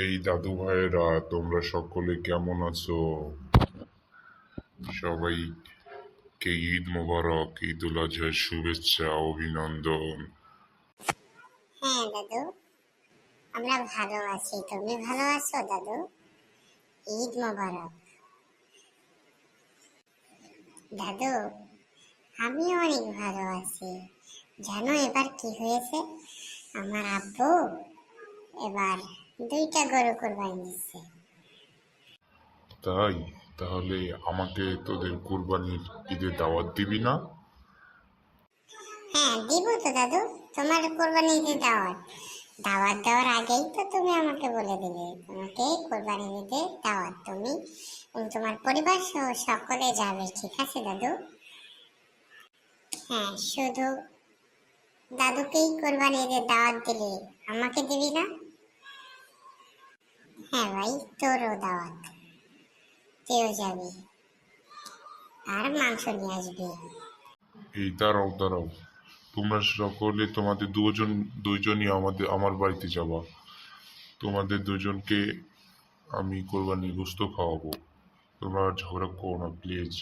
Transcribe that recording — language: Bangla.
এই দাদু ভাইয়েরা, তোমরা সকলে কেমন আছো? সবাইকে ঈদ মোবারক, ঈদ উল আজহার শুভেচ্ছা, অভিনন্দন। হ্যাঁ দাদু, আমরা ভালো আছি। তুমি ভালো আছো দাদু? ঈদ মোবারক। দাদু, আমিও অনেক ভালো আছি। জানো এবার কি হয়েছে? আমার আব্বু এবার 2টা গরু কোরবানি দিচ্ছে। তাই? তাহলে আমাকে তোদের কুরবানির ঈদে দাওয়াত দিবি না? হ্যাঁ দিব তো দাদু, তোমার কোরবানি ঈদে দাওয়াত। দাওয়াত দেওয়ার আগেই তো তুমি আমাকে বলে দিলে তোমাকে কোরবানি ঈদে দাওয়াত। তুমি এবং তোমার পরিবার সহ সকলে যাবে, ঠিক আছে দাদু? হ্যাঁ, শুধু দাদুকেই কোরবানি ঈদের দাওয়াত দিলি, আমাকে দিবি না? হ্যাঁ ভাই, তোরও দাওয়াত, তুইও যাবি আর মাংস নিয়ে আসবি। এই দাঁড়াও দাঁড়াও, তোমরা সকলে তোমাদের দুইজনই আমার বাড়িতে যাবা। তোমাদের দুজনকে আমি কোরবানির গোশত খাওয়াবো। তোমরা আর ঝগড়া করো না প্লিজ।